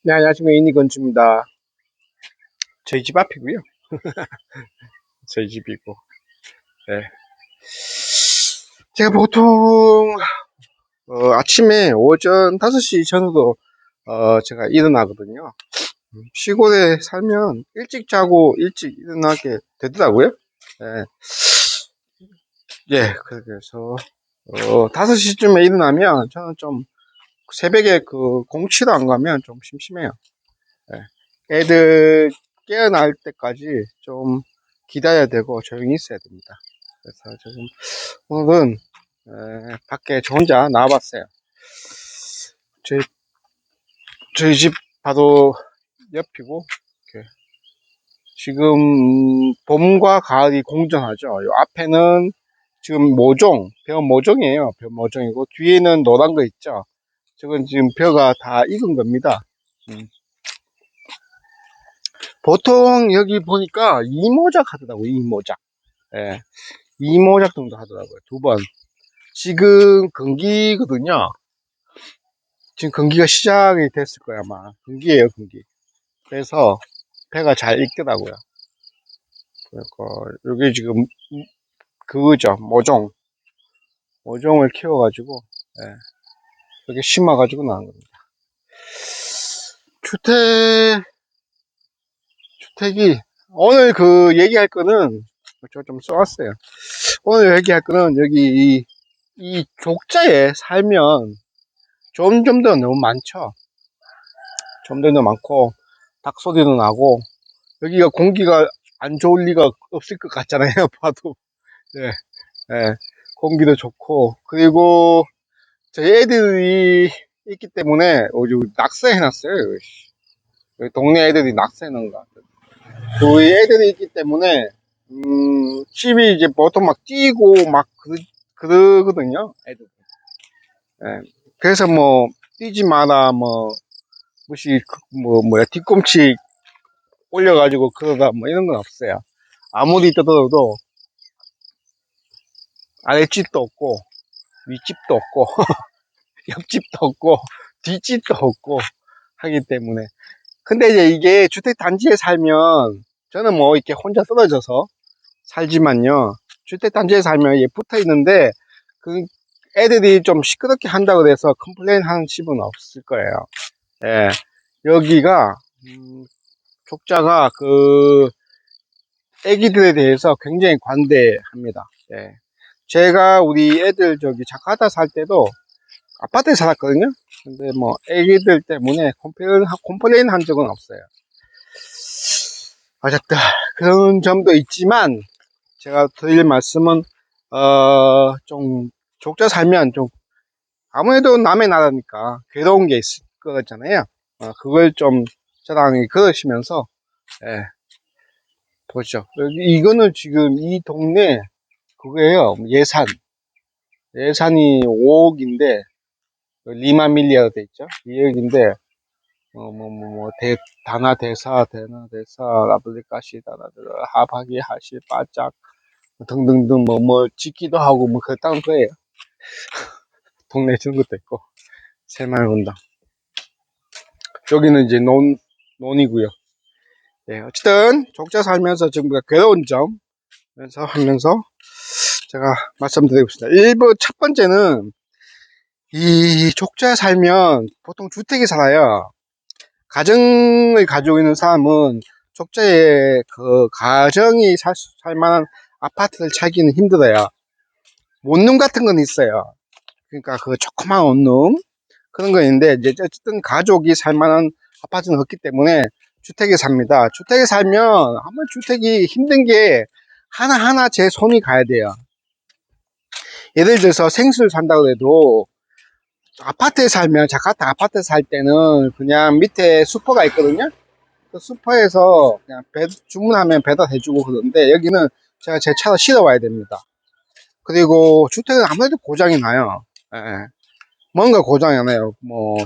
네, 안녕하십니까. 이니건주입니다. 저희 집 앞이고요. 저희 집이고. 네. 제가 보통 아침에 오전 5시 전후로 제가 일어나거든요. 시골에 살면 일찍 자고 일찍 일어나게 되더라고요. 예, 예, 그래서 5시쯤에 일어나면 저는 좀 새벽에 그 공치도 안 가면 좀 심심해요. 예. 애들 깨어날 때까지 좀 기다려야 되고 조용히 있어야 됩니다. 그래서 지금 오늘은 밖에 저 혼자 나와봤어요. 저희, 저희 집 바로 옆이고, 이렇게 지금 봄과 가을이 공존하죠. 요 앞에는 지금 모종, 벼 모종이에요. 벼 모종이고, 뒤에는 노란 거 있죠. 저건 지금 벼가 다 익은 겁니다. 보통 여기 보니까 이모작 하더라고요. 이모작. 예, 이모작 정도 하더라고요. 두 번. 지금 건기거든요. 지금 건기가 시작이 됐을 거야, 아마. 건기예요, 건기. 그래서 배가 잘 익더라고요. 그러니까 여기 지금 그거죠, 모종을 키워가지고 예, 이렇게 심어가지고 나온 겁니다. 주택 주택이 오늘 그 얘기할 거는 제가 좀 써왔어요. 오늘 얘기할 거는 여기 이 족자에 살면 점점 더 너무 많죠. 점점 더 많고 닭소리도 나고 여기가 공기가 안 좋을 리가 없을 것 같잖아요. 봐도. 네, 네. 공기도 좋고 그리고 저희 애들이 있기 때문에 낙서해놨어요. 여기 동네 애들이 낙서해놓은 것 같아요. 우리 애들이 있기 때문에 집이 이제 보통 막 뛰고 막 그러거든요. 애들. 예. 그래서 뭐 뛰지 마라 뭐 무시 뭐 뭐야 뒤꿈치 올려가지고 그러다 뭐 이런 건 없어요. 아무리 떠들어도 아랫집도 없고 윗집도 없고 옆집도 없고 뒷집도 없고 하기 때문에 근데 이제 이게 주택단지에 살면 저는 뭐 이렇게 혼자 떨어져서 살지만요 주택단지에 살면 얘 붙어 있는데 그 애들이 좀 시끄럽게 한다고 해서 컴플레인 하는 집은 없을 거예요. 예. 여기가 족자가 그 애기들에 대해서 굉장히 관대합니다. 예. 제가 우리 애들 저기 자카르타 살 때도 아파트에 살았거든요. 근데 뭐 애기들 때문에 컴플레인 한 적은 없어요. 어쨌든 그런 점도 있지만 제가 드릴 말씀은 좀 족자 살면 좀 아무래도 남의 나라니까 괴로운 게 있을 거잖아요. 그걸 좀 적당히 그러시면서 예, 보죠. 이거는 지금 이 동네 그거예요. 예산이 5억인데 리마밀리아로 돼 있죠. 2억인데 다나대사, 라블리카시, 다나들, 하바기, 하시, 바짝, 등등등, 짓기도 하고, 그랬다는 거예요. 동네 주는 것도 있고, 새마을운당. 여기는 이제 논이고요. 네, 어쨌든, 족자 살면서 지금 괴로운 점, 하면서, 제가 말씀드리겠습니다. 첫 번째는, 이 족자에 살면, 보통 주택에 살아요. 가정을 가지고 있는 사람은 족자에 그 가정이 살 만한 아파트를 찾기는 힘들어요. 원룸 같은 건 있어요. 그러니까 그 조그만 원룸 그런 거 있는데 이제 어쨌든 가족이 살 만한 아파트는 없기 때문에 주택에 삽니다. 주택에 살면 한번 주택이 힘든 게 하나하나 제 손이 가야 돼요. 예를 들어서 생수를 산다고 해도 아파트에 살면 자카르타 아파트에 살 때는 그냥 밑에 슈퍼가 있거든요. 그 슈퍼에서 그냥 주문하면 배달해주고 그러는데 여기는 제가 제 차로 실어 와야 됩니다. 그리고 주택은 아무래도 고장이 나요. 예, 예. 뭔가 고장이 나요. 뭐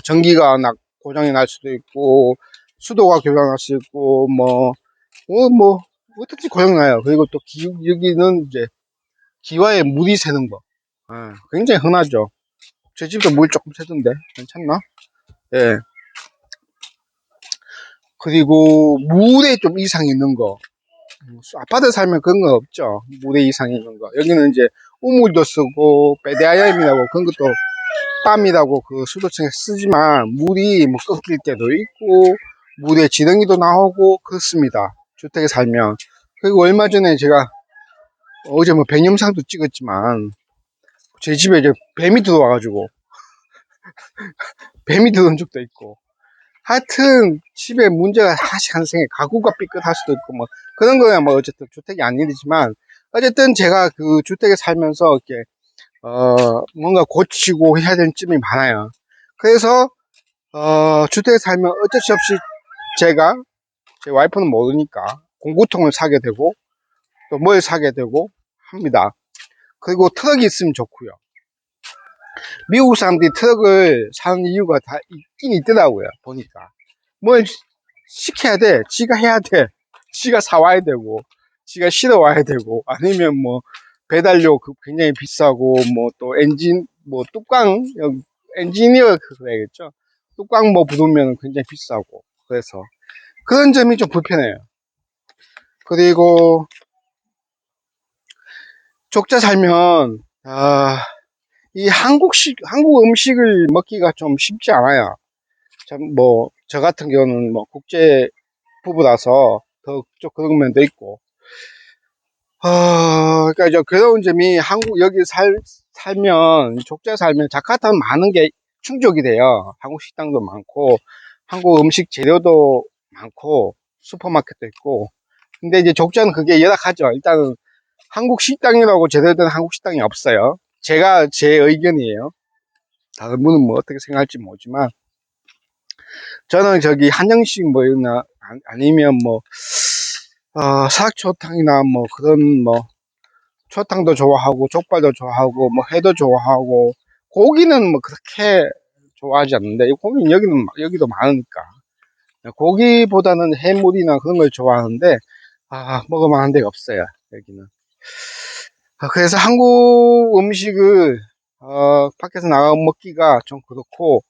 고장이 날 수도 있고 수도가 고장날 수 있고 뭐 어떻게 고장이 나요. 그리고 또 여기는 이제 기와에 물이 새는 거 굉장히 흔하죠. 제 집도 물 조금 새던데 괜찮나? 예. 그리고 물에 좀 이상이 있는 거. 아파트 살면 그런 건 없죠. 물에 이상이 있는 거. 여기는 이제 우물도 쓰고 베데아염이라고 그런 것도 땀이라고 그 수도층에 쓰지만 물이 뭐 꺾일 때도 있고 물에 지렁이도 나오고 그렇습니다. 주택에 살면. 그리고 얼마 전에 제가 어제 뭐 뱀영상도 찍었지만 제 집에 이제 뱀이 들어와가지고 뱀이 들어온 적도 있고 하여튼 집에 문제가 하나씩 한생에 가구가 삐끗할 수도 있고 뭐 그런 거야 뭐 어쨌든 주택이 아니지만 어쨌든 제가 그 주택에 살면서 이렇게 뭔가 고치고 해야 되는 점이 많아요. 그래서 주택에 살면 어쩔 수 없이 제가 제 와이프는 모르니까 공구통을 사게 되고 또 뭘 사게 되고 합니다. 그리고 트럭이 있으면 좋고요. 미국 사람들이 트럭을 사는 이유가 다 있긴 있더라고요. 보니까 뭘 시켜야 돼, 지가 해야 돼, 지가 사와야 되고 지가 실어 와야 되고 아니면 뭐 배달료 굉장히 비싸고 뭐 또 엔진 뭐 뚜껑 엔지니어 그래야겠죠. 뚜껑 뭐 부으면 굉장히 비싸고 그래서 그런 점이 좀 불편해요. 그리고 족자 살면 이 한국 음식을 먹기가 좀 쉽지 않아요. 참 뭐 저 같은 경우는 뭐 국제 부부라서 더 좀 그런 면도 있고 그러니까 저 괴로운 점이 여기 살면 족자에 살면 자카르타는 많은 게 충족이 돼요. 한국 식당도 많고 한국 음식 재료도 많고 슈퍼마켓도 있고 근데 이제 족자는 그게 열악하죠. 일단은 한국 식당이라고 제대로 된 한국 식당이 없어요. 제 의견이에요. 다른 분은 뭐 어떻게 생각할지 모르지만 저는 저기 한정식 뭐 이나 아니면 뭐 사각초탕이나 뭐 그런 뭐 초탕도 좋아하고 족발도 좋아하고 뭐 회도 좋아하고 고기는 뭐 그렇게 좋아하지 않는데 고기는 여기도 많으니까 고기보다는 해물이나 그런 걸 좋아하는데 먹을 만한 데가 없어요 여기는. 그래서 한국 음식을 밖에서 나가 먹기가 좀 그렇고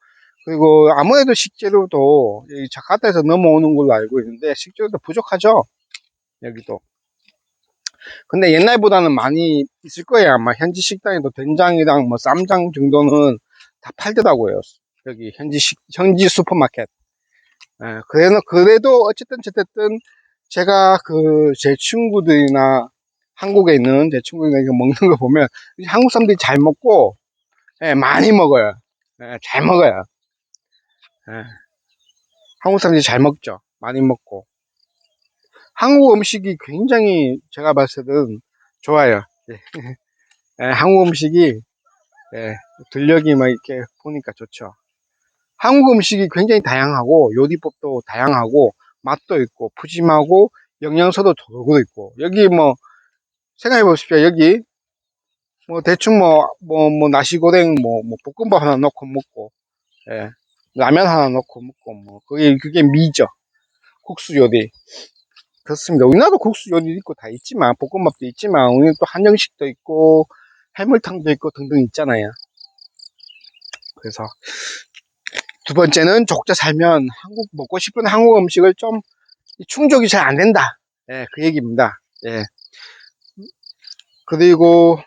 그리고 아무래도 식재료도 이 자카르타에서 넘어오는 걸로 알고 있는데 식재료도 부족하죠 여기도. 근데 옛날보다는 많이 있을 거예요. 아마 현지 식당에도 된장이랑 뭐 쌈장 정도는 다 팔더라고요. 여기 현지 슈퍼마켓. 그래도 어쨌든 제가 제 친구들이나 한국에 있는 제 친구들이 먹는 거 보면 한국 사람들이 잘 먹고 많이 먹어요. 잘 먹어요. 예, 한국 사람들이 잘 먹죠. 많이 먹고. 한국 음식이 굉장히 제가 봤을 때는 좋아요. 예. 한국 음식이 들녘이 막 이렇게 보니까 좋죠. 한국 음식이 굉장히 다양하고 요리법도 다양하고 맛도 있고 푸짐하고 영양소도 골고루 있고 여기 뭐 생각해 보십시오. 여기 뭐 대충 뭐 나시고랭 뭐 볶음밥 하나 넣고 먹고 예, 라면 하나 넣고 먹고 뭐 그게 미죠. 국수 요리. 그렇습니다. 우리나라도 국수 요리 있고 다 있지만 볶음밥도 있지만 우리는 또 한정식도 있고 해물탕도 있고 등등 있잖아요. 그래서 두 번째는 족자 살면 먹고 싶은 한국 음식을 좀 충족이 잘 안 된다. 예, 그 얘기입니다. 예. 그리고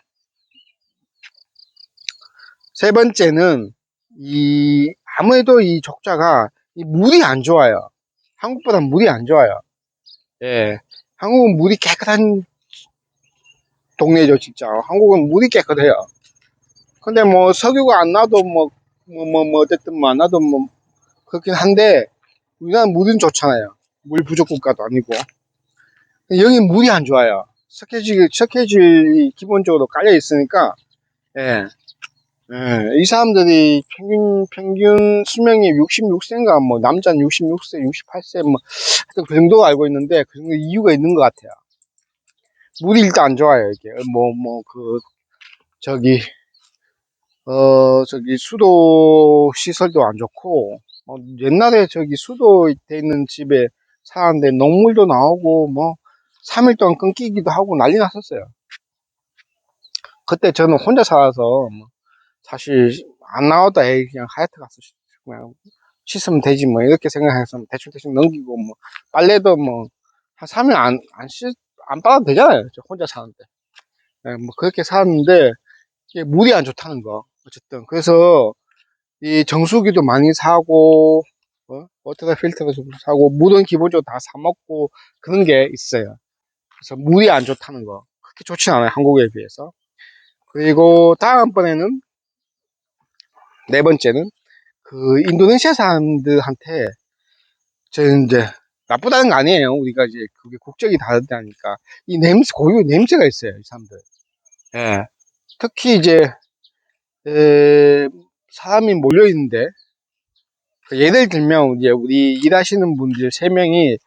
세 번째는 아무래도 이 족자가 이 물이 안 좋아요. 한국보다 물이 안 좋아요. 예. 한국은 물이 깨끗한 동네죠, 진짜. 한국은 물이 깨끗해요. 근데 뭐 석유가 안 나도 어쨌든 뭐 안 나도 뭐 그렇긴 한데 우리나라는 물은 좋잖아요. 물 부족 국가도 아니고. 여기 물이 안 좋아요. 석회질이 기본적으로 깔려 있으니까, 예, 이 사람들이 평균 수명이 66세인가, 뭐, 남자는 66세, 68세, 뭐, 하여튼 그 정도 알고 있는데, 그 정도 이유가 있는 것 같아요. 물이 일단 안 좋아요, 이게. 저기, 수도 시설도 안 좋고, 옛날에 수도 돼 있는 집에 사는데 녹물도 나오고, 뭐, 3일 동안 끊기기도 하고 난리 났었어요. 그때 저는 혼자 살아서, 뭐 사실, 안 나왔다, 에이, 그냥 하얏트 가서 그냥 씻으면 되지 뭐 이렇게 생각해서 대충 넘기고 뭐 빨래도 뭐 한 3일 안 빨아도 되잖아요. 저 혼자 사는데. 예, 뭐 그렇게 사는데 이게 물이 안 좋다는 거. 어쨌든 그래서 이 정수기도 많이 사고 워터 필터도 좀 사고 물은 기본적으로 다 사 먹고 그런 게 있어요. 그래서 물이 안 좋다는 거. 그렇게 좋진 않아요. 한국에 비해서. 그리고 다음번에는 네 번째는 그 인도네시아 사람들한테 저 이제 나쁘다는 거 아니에요. 우리가 이제 그게 국적이 다르다니까 이 냄새 고유 냄새가 있어요. 이 사람들. 예. 특히 이제 에, 사람이 몰려 있는데 예를 들면 이제 우리 일하시는 분들 세 명이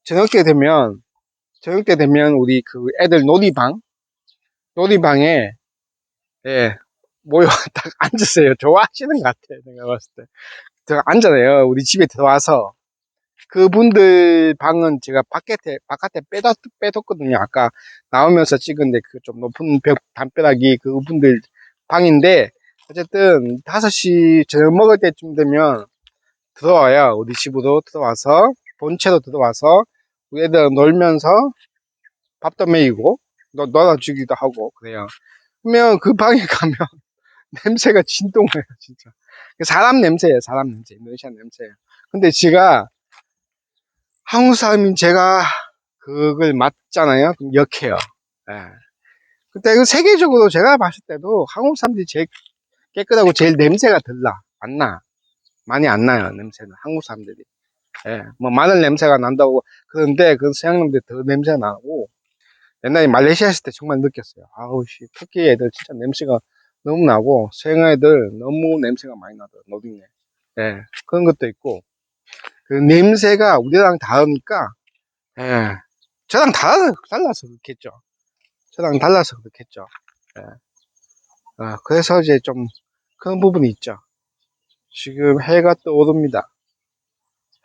저녁 때 되면 우리 그 애들 놀이방에 예, 모여 딱 앉으세요. 좋아하시는 것 같아. 내가 봤을 때. 제가 앉아요. 우리 집에 들어와서 그분들 방은 제가 바깥에 빼뒀거든요. 아까 나오면서 찍은데 그 좀 높은 담벼락이 그분들 방인데 어쨌든 5시 저녁 먹을 때쯤 되면 들어와요. 우리 집으로 들어와서 본체로 들어와서 우리 애들 놀면서 밥도 먹이고 놀아주기도 하고 그래요. 그러면 그 방에 가면 냄새가 진동해요, 진짜. 사람 냄새예요, 사람 냄새. 인도네시아 냄새예요. 근데 제가 한국 사람인 제가 그걸 맡잖아요. 그럼 역해요. 예. 근데 그 세계적으로 제가 봤을 때도 한국 사람들이 제일 깨끗하고 제일 냄새가 덜 나. 안 나. 많이 안 나요, 냄새는. 한국 사람들이. 예. 뭐 마늘 냄새가 난다고 그런데 그 서양 놈들이 더 냄새가 나고 옛날에 말레이시아 있을 때 정말 느꼈어요. 아우 씨, 터키 애들 진짜 냄새가 너무 나고 서양 애들 너무 냄새가 많이 나더라고요. 노딩네. 예. 그런 것도 있고 그 냄새가 우리랑 다르니까 예. 저랑 달라서 그렇겠죠. 저랑 달라서 그렇겠죠. 예. 그래서 이제 좀 그런 부분이 있죠. 지금 해가 떠오릅니다.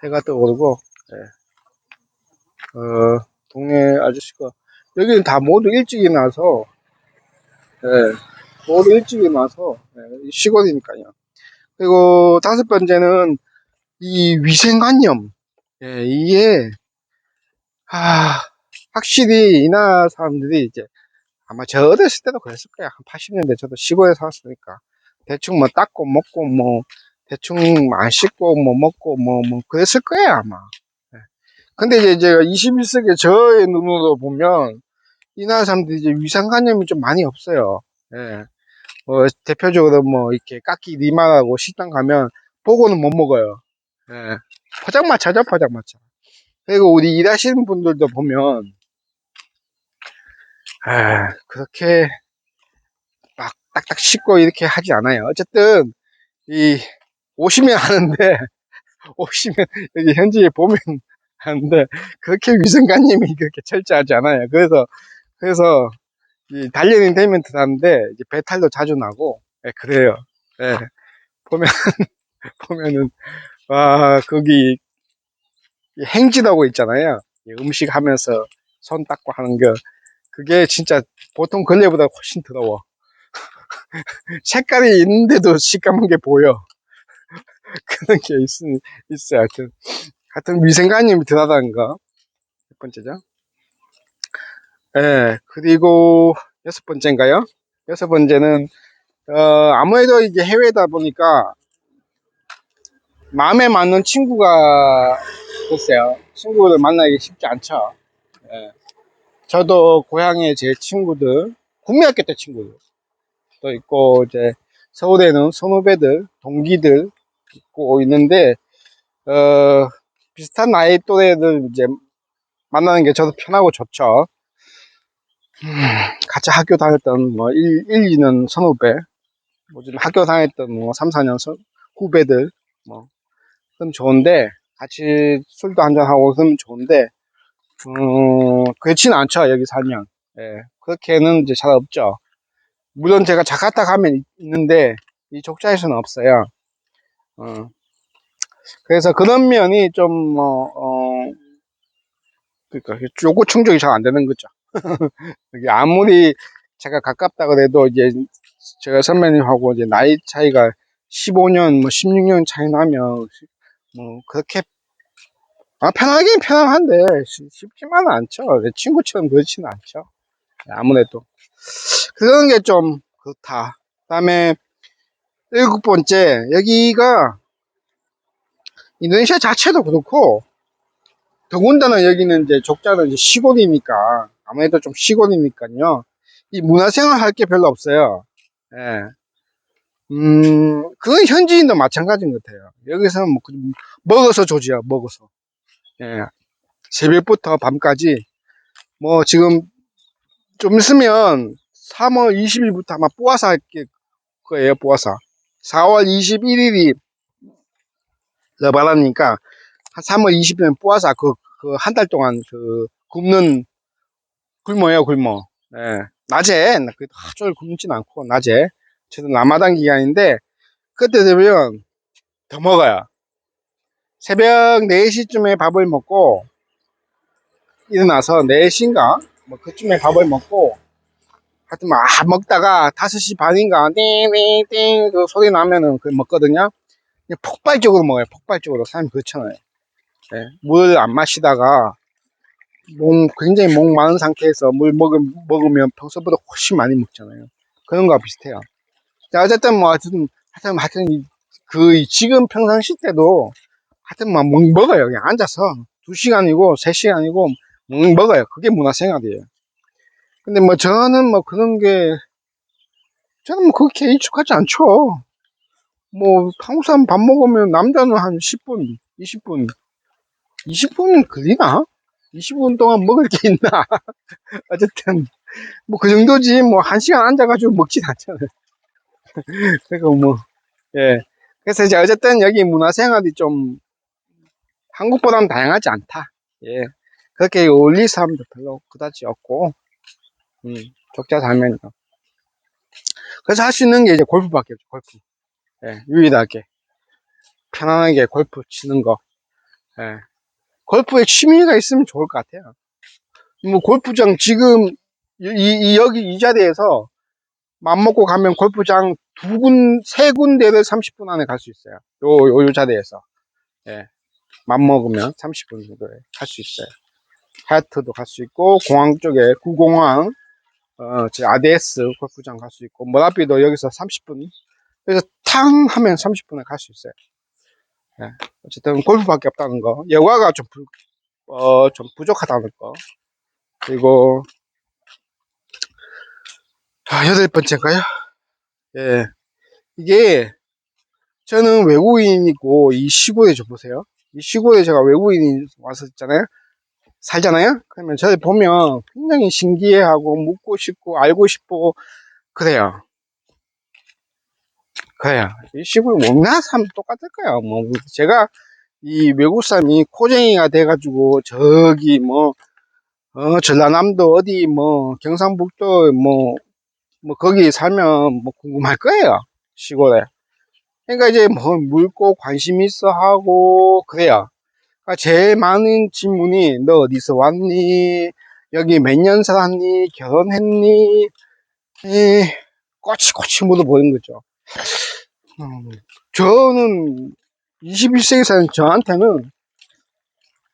해가 떠오르고, 예. 동네 아저씨가, 여기는 다 모두 일찍 일어나서, 예. 모두 일찍 일어나서, 예. 시골이니까요. 그리고 5번째는 이 위생관념. 예, 이게, 아, 확실히 이 나라 사람들이 이제 아마 저 어렸을 때도 그랬을 거야. 한 80년대 저도 시골에 살았으니까. 대충 뭐 닦고 먹고 뭐 대충 안 씻고 뭐 먹고 뭐 그랬을 거야 아마. 예. 근데 이제 제가 21세기 저의 눈으로 보면 이 나라 사람들이 이제 위생관념이 좀 많이 없어요. 예. 대표적으로 뭐 이렇게 깎기 니마하고 식당 가면 보고는 못 먹어요. 예. 포장마차죠, 포장마차. 그리고 우리 일하시는 분들도 보면 그렇게 막 딱딱 씻고 이렇게 하지 않아요. 어쨌든 이 오시면 하는데 오시면 여기 현지에 보면 하는데 그렇게 위생관념이 그렇게 철저하지 않아요. 그래서 이 단련이 되면 들어가는데 이제 배탈도 자주 나고 그래요. 예, 보면 보면은 와 거기 행지라고 있잖아요. 음식 하면서 손 닦고 하는 거 그게 진짜 보통 걸레보다 훨씬 더러워. 색깔이 있는데도 시커먼 게 보여. 그런 게 있어요. 하여튼 위생관념이 들어가는 거. 첫 번째죠. 예, 그리고 6번째인가요? 6번째는, 아무래도 이게 해외다 보니까 마음에 맞는 친구가, 글쎄요. 친구를 만나기 쉽지 않죠. 예. 저도 고향에 제 친구들, 국민학교 때 친구들 또 있고, 이제 서울에는 선후배들, 동기들 있고 있는데, 어, 비슷한 나이 또래들 이제 만나는 게 저도 편하고 좋죠. 같이 학교 다녔던 뭐 2년 선후배, 요즘 학교 다녔던 뭐 3, 4년 후배들, 뭐, 그럼 좋은데, 같이 술도 한잔하고 그러면 좋은데, 그렇지는 않죠, 여기 살면. 예, 그렇게는 이제 잘 없죠. 물론 제가 자카타 가면 있는데, 이 족자에서는 없어요. 어, 그래서 그런 면이 좀, 그러니까 요거 충족이 잘 안 되는 거죠. 이게 아무리 제가 가깝다 그래도 이제 제가 선배님하고 이제 나이 차이가 15년, 뭐 16년 차이 나면 그렇게, 편하긴 편한데, 쉽지만은 않죠. 내 친구처럼 그렇지는 않죠. 아무래도. 그런 게 좀 그렇다. 그 다음에, 일곱 번째, 여기가, 인도네시아 자체도 그렇고, 더군다나 여기는 이제 족자는 이제 시골이니까, 아무래도 좀 시골이니까요. 이 문화생활 할 게 별로 없어요. 예. 그건 현지인도 마찬가지인 것 같아요. 여기서는 먹어서 조지야, 먹어서. 예. 새벽부터 밤까지, 지금 좀 있으면 3월 20일부터 아마 뿌아사 할 거예요, 뿌아사. 4월 21일이 러바라니까, 한 3월 20일은 뿌아사, 한 달 동안 굶는, 굶어요, 굶어. 예. 낮에, 하루 종일 굶진 않고, 낮에. 저도 라마단 기간인데, 그때 되면 더 먹어요. 새벽 4시쯤에 밥을 먹고, 일어나서 4시인가? 그쯤에 밥을 먹고, 하여튼 막 먹다가 5시 반인가, 띵띵띵 그 소리 나면은 먹거든요. 그냥 폭발적으로 먹어요, 폭발적으로. 사람이 그렇잖아요. 예. 물 안 마시다가, 굉장히 목 마른 상태에서 먹으면 평소보다 훨씬 많이 먹잖아요. 그런 거와 비슷해요. 자, 어쨌든 하여튼, 지금 평상시 때도, 하여튼 먹어요. 그냥 앉아서. 2시간이고, 3시간이고, 먹어요. 그게 문화생활이에요. 근데 저는 그렇게 익숙하지 않죠. 한국 사람 밥 먹으면 남자는 한 10분, 20분, 20분 걸리나? 20분 동안 먹을 게 있나? 어쨌든, 그 정도지, 1시간 앉아가지고 먹진 않잖아요. 그러니까 예. 그래서 이제 어쨌든 여기 문화생활이 좀 한국보다는 다양하지 않다. 예. 그렇게 어울릴 사람도 별로 그다지 없고, 음, 적자 살면서. 그래서 할 수 있는 게 이제 골프밖에 없죠, 골프. 예, 유일하게. 편안하게 골프 치는 거. 예. 골프에 취미가 있으면 좋을 것 같아요. 골프장 지금, 여기 이 자리에서 맘먹고 가면 골프장 세 군데를 30분 안에 갈 수 있어요. 요 자리에서. 예. 맘먹으면 30분 정도에 갈 수 있어요. 하얏트도 갈 수 있고, 공항 쪽에, 구공항, ADS 골프장 갈 수 있고, 머라비도 여기서 30분. 그래서 탕 하면 30분에 갈 수 있어요. 예. 어쨌든 골프밖에 없다는 거. 여가가 좀 부족하다는 거. 그리고, 여덟 번째인가요? 예. 이게, 저는 외국인이고, 이 시골에 좀 보세요. 이 시골에 제가 외국인이 와서 있잖아요. 살잖아요. 그러면 저를 보면 굉장히 신기해하고, 묻고 싶고, 알고 싶고, 그래요. 그래요. 이 시골 원나 사람 똑같을 거예요. 제가 이 외국 사람이 코쟁이가 돼가지고, 저기 전라남도 어디 경상북도 거기 살면 궁금할 거예요. 시골에. 그러니까 이제 묻고 관심 있어 하고, 그래요. 그러니까 제일 많은 질문이, 너 어디서 왔니? 여기 몇 년 살았니? 결혼했니? 이, 꼬치꼬치 물어보는 거죠. 저는 21세기 사는 저한테는,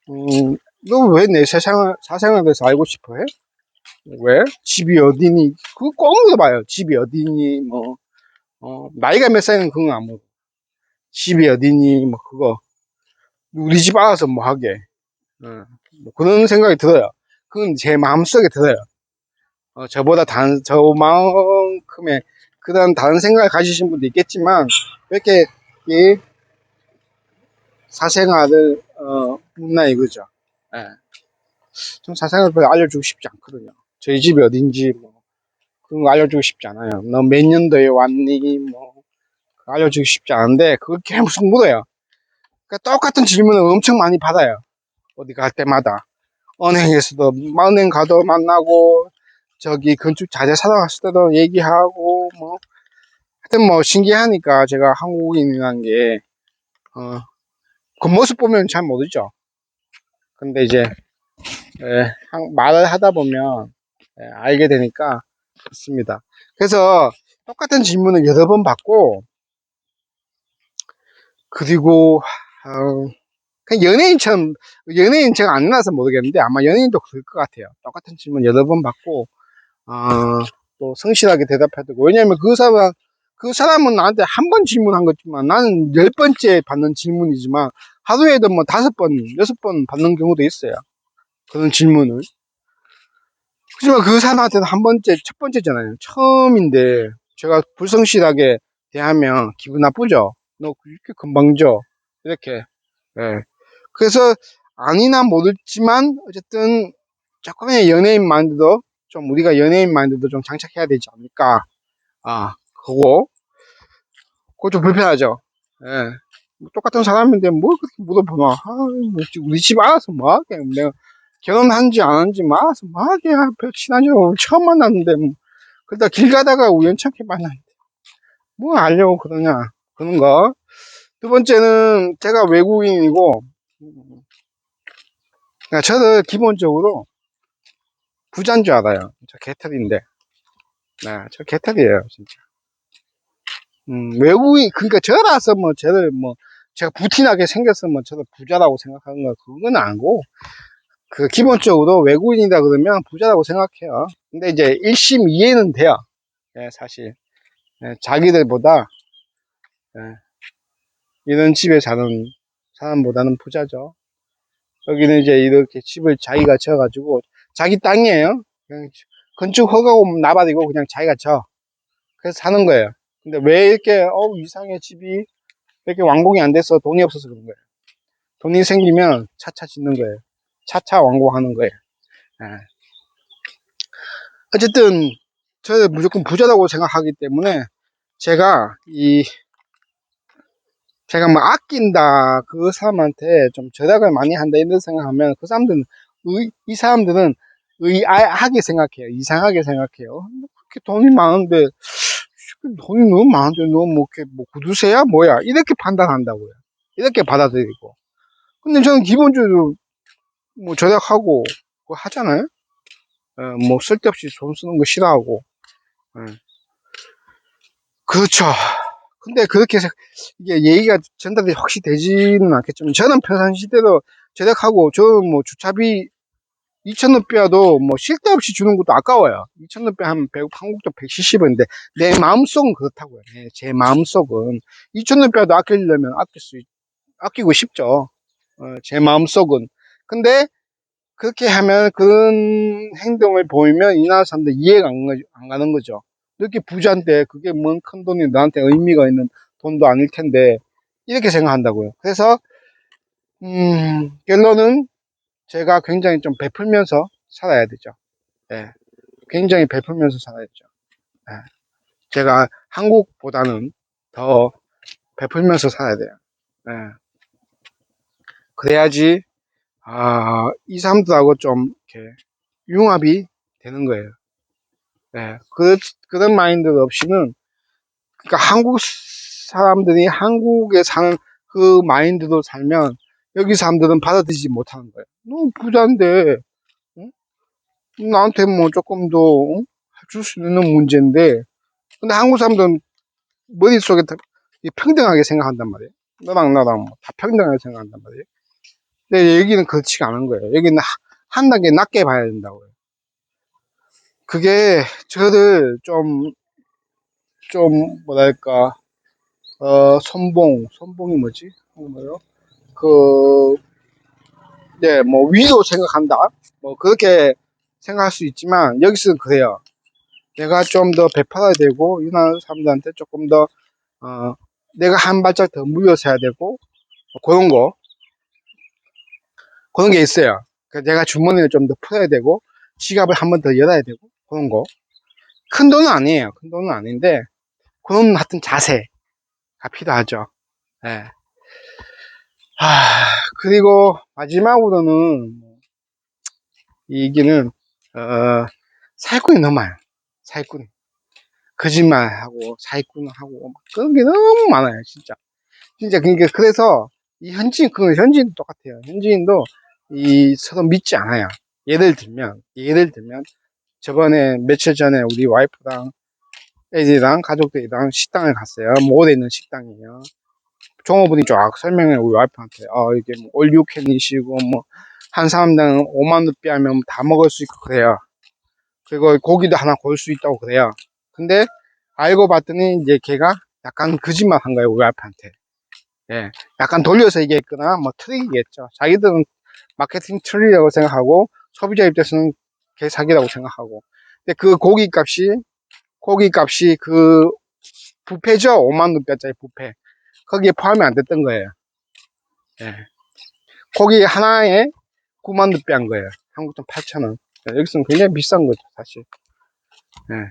너 왜 내 사생활에 대해서 알고 싶어 해? 왜? 집이 어디니? 그거 꼭 물어봐요. 집이 어디니? 나이가 몇 살이면 그건 안 물어. 집이 어디니? 그거. 우리 집 알아서 뭐 하게. 그런 생각이 들어요. 그건 제 마음속에 들어요. 저만큼의 그런 다른 생각을 가지신 분도 있겠지만, 왜 이렇게, 이 사생활을, 묻나 이거죠. 예. 좀 사생활을 별로 알려주고 싶지 않거든요. 저희 집이 어딘지, 그런 거 알려주고 싶지 않아요. 너 몇 년도에 왔니? 알려주고 싶지 않은데, 그걸 계속 물어요. 그러니까 똑같은 질문을 엄청 많이 받아요. 어디 갈 때마다. 은행에서도, 은행 가도 만나고, 저기 건축 자재 사러 갔을 때도 얘기하고, 하여튼 신기하니까 제가 한국인이라는 게, 겉모습 보면 잘 모르죠. 근데 이제, 말을 하다 보면, 알게 되니까, 있습니다. 그래서 똑같은 질문을 여러 번 받고, 그리고, 그냥 연예인처럼, 연예인 제가 안 나서 모르겠는데, 아마 연예인도 그럴 것 같아요. 똑같은 질문 여러 번 받고, 또 성실하게 대답해야 되고, 왜냐면 그 사람은 나한테 한 번 질문한 거지만, 나는 10번째 받는 질문이지만, 하루에도 뭐 5번, 6번 받는 경우도 있어요. 그런 질문을. 하지만 그 사람한테는 첫 번째잖아요. 처음인데, 제가 불성실하게 대하면 기분 나쁘죠? 너 이렇게 금방 져. 이렇게. 예. 그래서 아니나 모르지만 어쨌든 조금의 연예인 마인드도 좀 우리가 연예인 마인드도 좀 장착해야 되지 않을까. 그거 좀 불편하죠. 예. 뭐 똑같은 사람인데 뭐 그렇게 물어보나. 뭐 우리 집 알아서 뭐 하게. 내가 결혼한지 안 한지 뭐 알아서 뭐 하게. 별 친하지 처음 만났는데 뭐. 그러다 길 가다가 우연찮게 만났는데 뭐 알려고 그러냐. 그런 거. 두 번째는 제가 외국인이고 그러니까 저는 기본적으로 부자인 줄 알아요. 저 개털인데. 네, 저 개털이에요, 진짜. 외국인, 그러니까 저라서 뭐, 제가 부티나게 생겼으면 저도 부자라고 생각하는 거, 그건 아니고, 기본적으로 외국인이다 그러면 부자라고 생각해요. 근데 이제 일심 이해는 돼요. 예, 사실. 예, 자기들보다, 예, 이런 집에 사는 사람보다는 부자죠. 여기는 이제 이렇게 집을 자기가 지어가지고, 자기 땅이에요. 그냥 건축 허가고 나발이고 그냥 자기가 져. 그래서 사는 거예요. 근데 왜 이렇게, 이상해, 집이. 이렇게 완공이 안 돼서 돈이 없어서 그런 거예요. 돈이 생기면 차차 짓는 거예요. 차차 완공하는 거예요. 예. 어쨌든, 저는 무조건 부자라고 생각하기 때문에, 제가, 제가 뭐 아낀다, 그 사람한테 좀 절약을 많이 한다, 이런 생각하면, 이 사람들은 의아하게 생각해요. 이상하게 생각해요. 그렇게 돈이 많은데, 돈이 너무 많은데, 너 뭐, 이렇게, 뭐, 구두쇠야? 뭐야? 이렇게 판단한다고요. 이렇게 받아들이고. 근데 저는 기본적으로 뭐 절약하고 그거 하잖아요. 뭐 쓸데없이 돈 쓰는 거 싫어하고. 예. 그렇죠. 근데 이게 얘기가 전달이 혹시 되지는 않겠지만 저는 평상시대로 절약하고 저는 뭐 주차비 2,000원 빼도 뭐 쓸데없이 주는 것도 아까워요. 2,000원 빼 하면 한국도 170원인데 내 마음속은 그렇다고요. 제 마음속은 2,000원 빼도 아끼려면 아끼고 싶죠. 제 마음속은. 근데 그렇게 하면 그런 행동을 보이면 이 나라 사람들 이해가 안 가는 거죠. 이렇게 부자인데 그게 뭔 큰 돈이 나한테 의미가 있는 돈도 아닐 텐데 이렇게 생각한다고요. 그래서 결론은 제가 굉장히 좀 베풀면서 살아야 되죠. 예, 굉장히 베풀면서 살아야죠. 예, 제가 한국보다는 더 베풀면서 살아야 돼요. 예, 그래야지 이 사람들하고 좀 이렇게 융합이 되는 거예요. 네, 그런 마인드 없이는, 그러니까 한국 사람들이 한국에 사는 그 마인드로 살면, 여기 사람들은 받아들이지 못하는 거예요. 너 부자인데, 응? 나한테 뭐 조금 더, 줄 수 있는 문제인데, 근데 한국 사람들은 머릿속에 다 평등하게 생각한단 말이에요. 너랑 나랑 뭐다 평등하게 생각한단 말이에요. 근데 여기는 그렇지가 않은 거예요. 여기는 한 단계 낮게 봐야 된다고요. 그게 저를 뭐랄까, 선봉이 뭐지? 뭐요? 그, 네, 뭐, 위로 생각한다? 뭐, 그렇게 생각할 수 있지만, 여기서는 그래요. 내가 좀 더 베풀어야 되고, 이 나라 사람들한테 조금 더, 어, 내가 한 발짝 더 물러서야 되고, 그런 거, 그런 게 있어요. 내가 주머니를 좀 더 풀어야 되고, 지갑을 한 번 더 열어야 되고, 그런 거. 큰 돈은 아니에요. 큰 돈은 아닌데, 그런 하여튼 자세가 필요하죠. 예. 그리고 마지막으로는, 이 얘기는 사기꾼이 너무 많아요. 사기꾼 거짓말하고 사기꾼하고 그런 게 너무 많아요. 진짜 그러니까 그래서 이 현지인도 똑같아요. 현지인도 이 서로 믿지 않아요. 예를 들면 저번에 며칠 전에 우리 와이프랑 애들이랑 가족들이랑 식당을 갔어요. 몰에 있는 식당이에요. 종업원이 쫙 설명해, 우리 와이프한테. 이게 뭐 올유캔이시고, 뭐, 한 사람당 5만 루피 하면 다 먹을 수 있고, 그래요. 그리고 고기도 하나 구울 수 있다고 그래요. 근데, 알고 봤더니, 이제 걔가 약간 거짓말 한 거예요, 우리 와이프한테. 예. 약간 돌려서 얘기했거나, 뭐, 트릭이겠죠. 자기들은 마케팅 트릭이라고 생각하고, 소비자 입장에서는 걔 사기라고 생각하고. 근데 그 고기 값이 그, 부페죠? 5만 루피짜리 부페. 거기에 포함이 안 됐던 거예요. 예. 고기 하나에 9만 루피 한 거예요. 한국 돈 8,000원. 여기서는 굉장히 비싼 거죠, 사실. 예.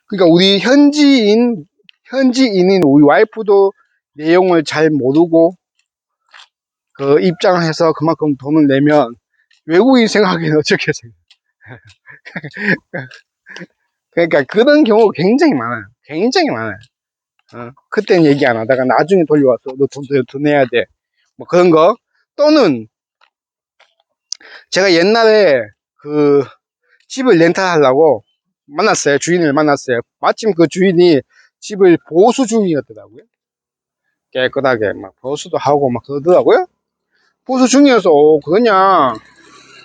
그러니까 우리 현지인인 우리 와이프도 내용을 잘 모르고 그 입장을 해서 그만큼 돈을 내면 외국인 생각하기에는 어떻게 생각해요? 그러니까 그런 경우가 굉장히 많아요. 굉장히 많아요. 그때는 얘기 안 하다가 나중에 돌려와서 너 돈 더 내야 돼. 뭐 그런 거. 또는 제가 옛날에 그 집을 렌탈하려고 만났어요. 주인을 만났어요. 마침 그 주인이 집을 보수 중이었더라고요. 깨끗하게 막 보수도 하고 막 그러더라고요. 보수 중이어서 그냥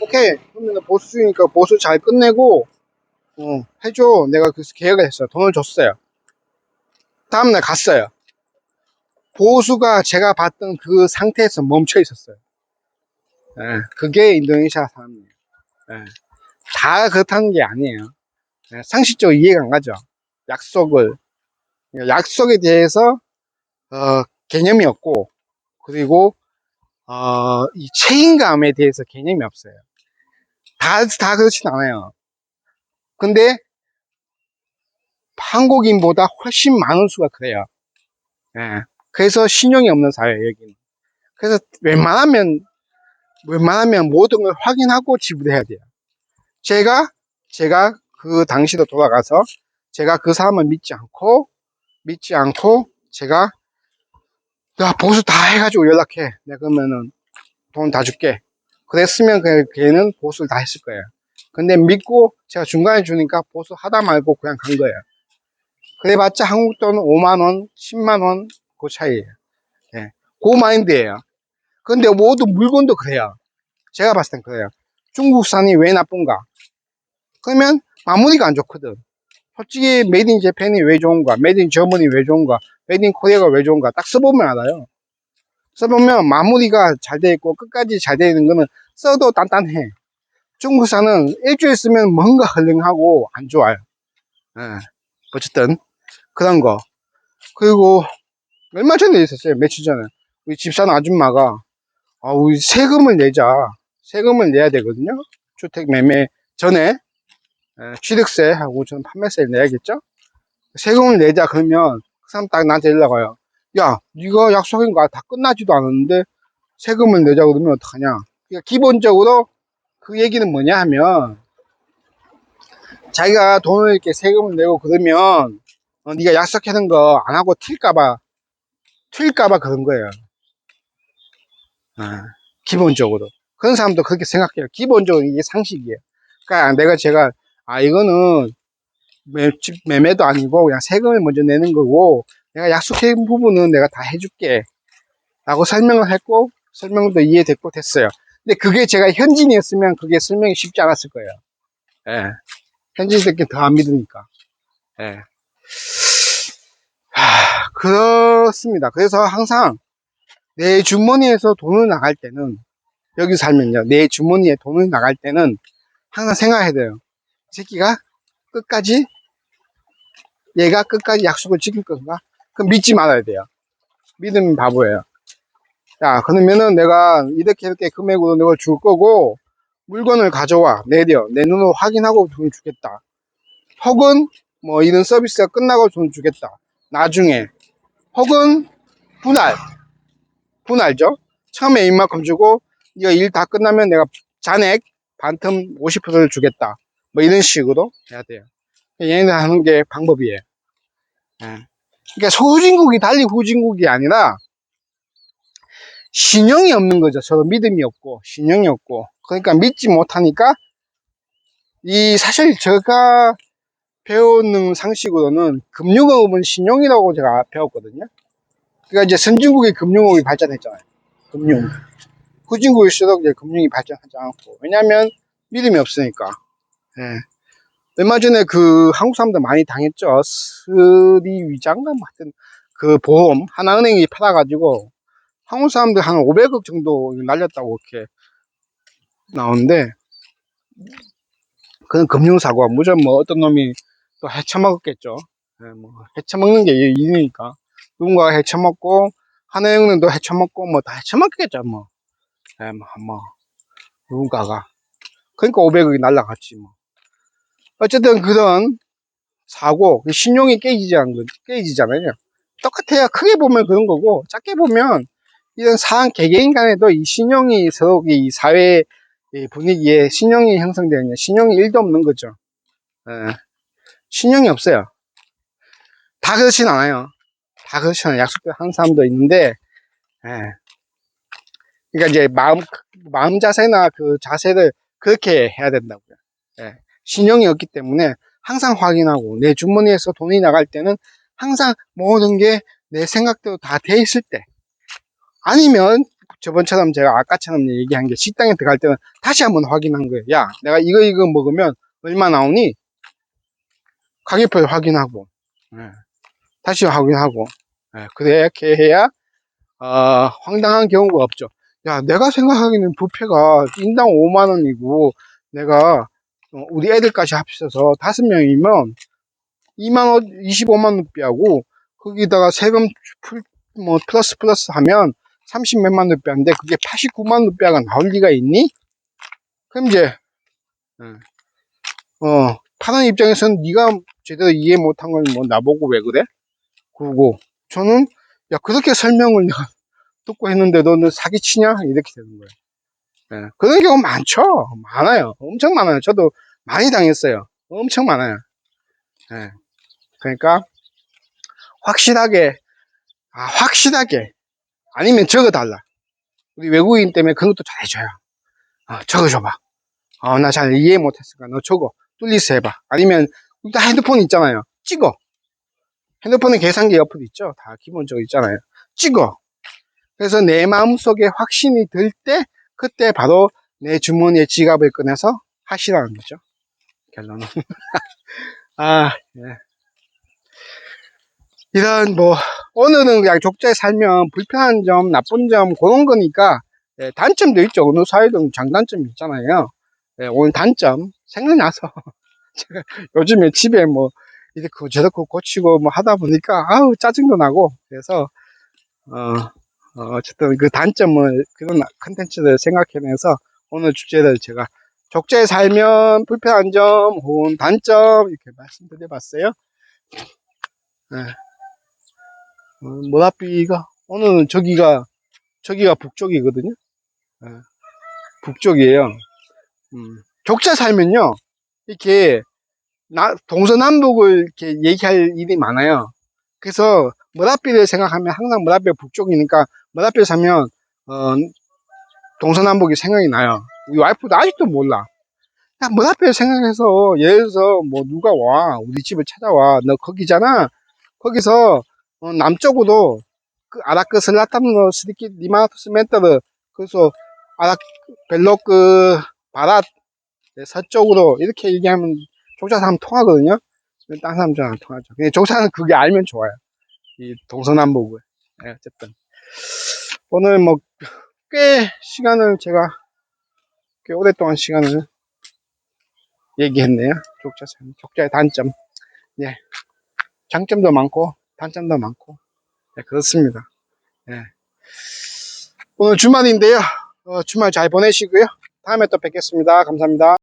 오케이 그러면 보수 중이니까 보수 잘 끝내고 해줘. 내가 그 계약을 했어요. 돈을 줬어요. 다음날 갔어요. 보수가 제가 봤던 그 상태에서 멈춰 있었어요. 예, 그게 인도네시아 사람이에요. 예, 다 그렇다는 게 아니에요. 예, 상식적으로 이해가 안 가죠. 약속을 약속에 대해서 개념이 없고 그리고 이 책임감에 대해서 개념이 없어요. 다 그렇진 않아요. 근데 한국인보다 훨씬 많은 수가 그래요. 예. 그래서 신용이 없는 사회예요, 여기는. 그래서 웬만하면 모든 걸 확인하고 지불해야 돼요. 제가 그 당시로 돌아가서 제가 그 사람을 믿지 않고 제가 야, 보수 다 해가지고 연락해. 내가 그러면은 돈 다 줄게. 그랬으면 걔는 보수를 다 했을 거예요. 근데 믿고 제가 중간에 주니까 보수 하다 말고 그냥 간 거예요. 그래봤자 한국 돈 5만원, 10만원 그 차이에요. 예. 그 마인드예요. 근데 모두 물건도 그래요. 제가 봤을 땐 그래요. 중국산이 왜 나쁜가? 그러면 마무리가 안 좋거든. 솔직히 메이드 인 재팬이 왜 좋은가? 메이드 인 저머니 왜 좋은가? 메이드 인 코리아가 왜 좋은가? 딱 써보면 알아요. 써보면 마무리가 잘 돼 있고 끝까지 잘 되어 있는 거는 써도 단단해. 중국산은 일주일 쓰면 뭔가 헐렁하고 안 좋아요. 예. 어쨌든 그런 거. 그리고 얼마 전에 있었어요. 며칠 전에 우리 집사는 아줌마가 우리 세금을 내야 되거든요. 주택 매매 전에 취득세하고 저는 판매세를 내야겠죠. 세금을 내자 그러면 그 사람 딱 나한테 연락 와요. 야, 네가 약속한 거 다 끝나지도 않았는데 세금을 내자 그러면 어떡하냐. 그러니까 기본적으로 그 얘기는 뭐냐 하면 자기가 돈을 이렇게 세금을 내고 그러면 네가 약속하는 거 안 하고 튈까봐 그런 거예요. 기본적으로 그런 사람도 그렇게 생각해요. 기본적으로 이게 상식이에요. 그러니까 제가 이거는 매매도 아니고 그냥 세금을 먼저 내는 거고 내가 약속한 부분은 내가 다 해줄게 라고 설명을 했고 설명도 이해됐고 됐어요. 근데 그게 제가 현진이었으면 그게 설명이 쉽지 않았을 거예요. 예. 현진이들끼리 더 안 믿으니까. 예. 그렇습니다. 그래서 항상 내 주머니에서 돈을 나갈 때는 여기 살면요 내 주머니에 돈을 나갈 때는 항상 생각해야 돼요. 이 새끼가 끝까지 얘가 끝까지 약속을 지킬 건가? 그럼 믿지 말아야 돼요. 믿으면 바보예요. 자, 그러면은 내가 이렇게 금액으로 내가 줄 거고 물건을 가져와 내려 내 눈으로 확인하고 돈 주겠다. 혹은 뭐 이런 서비스가 끝나고 돈 주겠다. 나중에 혹은 분할죠. 처음에 이만큼 주고 이거 일 다 끝나면 내가 잔액 반틈 50%를 주겠다. 뭐 이런 식으로 해야 돼요. 얘네들 하는 게 방법이에요. 예. 그러니까 소진국이 달리 후진국이 아니라 신용이 없는 거죠. 서로 믿음이 없고 신용이 없고 그러니까 믿지 못하니까 사실 제가 배우는 상식으로는 금융업은 신용이라고 제가 배웠거든요. 그러니까 이제 선진국의 금융업이 발전했잖아요. 금융. 후진국일수록 이제 금융이 발전하지 않고. 왜냐면 믿음이 없으니까. 예. 얼마 전에 그 한국 사람들 많이 당했죠. 스리위장가 같은 그 보험 하나은행이 팔아가지고 한국 사람들 한 500억 정도 날렸다고 이렇게 나오는데, 그건 금융사고가 무조건 뭐 어떤 놈이 또 헤쳐먹었겠죠. 예, 뭐 헤쳐먹는 게 일이니까 누군가가 헤쳐먹고 하나은행도 헤쳐먹고 뭐 다 헤쳐먹겠죠. 뭐, 예, 뭐 누군가가. 그러니까 500억이 날라갔지 뭐. 어쨌든 그런 사고, 신용이 깨지잖아요. 똑같아요. 크게 보면 그런 거고, 작게 보면 이런 개개인 간에도 이 신용이 서로 이 사회 분위기에 신용이 형성되는, 신용이 1도 없는 거죠. 예, 신용이 없어요. 다 그렇진 않아요. 다 그렇진 않아요. 약속대로 하는 사람도 있는데, 예. 그러니까 이제 마음 자세나 그 자세를 그렇게 해야 된다고요. 예. 신용이 없기 때문에 항상 확인하고, 내 주머니에서 돈이 나갈 때는 항상 모든 게 내 생각대로 다 돼 있을 때, 아니면 저번처럼 제가 아까처럼 얘기한 게 식당에 들어갈 때는 다시 한번 확인한 거예요. 야, 내가 이거 먹으면 얼마 나오니? 가격표를 확인하고, 예. 다시 확인하고, 예. 그렇게 해야 황당한 경우가 없죠. 야, 내가 생각하기에는 뷔페가 인당 5만 원이고 내가 우리 애들까지 합쳐서 5명이면 2만 원, 25만 원비하고 거기다가 세금 뭐 플러스 하면 30 몇만 원비인데 그게 89만 원비가 나올 리가 있니? 그럼 이제 파는 입장에서는 네가 제대로 이해 못한 걸 뭐 나보고 왜 그래? 그러고 저는 야, 그렇게 설명을 내가 듣고 했는데도 너 사기치냐? 이렇게 되는 거예요. 예, 그런 경우 많죠. 많아요. 엄청 많아요. 저도 많이 당했어요. 엄청 많아요. 예, 그러니까 확실하게, 확실하게 아니면 적어달라. 우리 외국인 때문에 그런 것도 잘해줘요. 적어줘봐. 나 잘 이해 못했으니까 너 적어. 뚫리스 해봐. 아니면 일단 핸드폰 있잖아요. 찍어. 핸드폰에 계산기 옆에 있죠. 다 기본적으로 있잖아요. 찍어. 그래서 내 마음속에 확신이 들 때 그때 바로 내 주머니에 지갑을 꺼내서 하시라는 거죠. 결론은. 예. 이런 오늘은 그냥 족자에 살면 불편한 점, 나쁜 점 그런 거니까, 예, 단점도 있죠. 어느 사회든 장단점이 있잖아요. 예, 오늘 단점 생각나서 제가 요즘에 집에 이렇게 저렇게 고치고 하다 보니까 아우 짜증도 나고 그래서 어쨌든 그 단점을, 그런 컨텐츠를 생각해내서 오늘 주제를 제가 족제에 살면 불편한 점 혹은 단점 이렇게 말씀드려봤어요. 네. 모라비가 오늘 저기가 북쪽이거든요. 네. 북쪽이에요. 족제 살면요 이렇게 동서남북을 이렇게 얘기할 일이 많아요. 그래서 모라비를 생각하면 항상 모라비가 북쪽이니까 모라비를 사면 동서남북이 생각이 나요. 우리 와이프도 아직도 몰라. 그냥 문 앞에 생각해서, 예를 들어서 누가 와 우리 집을 찾아와, 너 거기잖아. 거기서 남쪽으로 그 아라크 슬라탄노 스리키 리마토스 멘터르, 그래서 아라 벨로크 바랏 서쪽으로 이렇게 얘기하면 족자 사람 통하거든요. 딴 사람 잘 안 통하죠. 근데 족자는 그게 알면 좋아요. 이 동서남북을. 네, 어쨌든 오늘 꽤 시간을 제가 꽤 오랫동안 시간을 얘기했네요. 족자의 단점. 예. 장점도 많고, 단점도 많고. 네, 그렇습니다. 예. 오늘 주말인데요. 주말 잘 보내시고요. 다음에 또 뵙겠습니다. 감사합니다.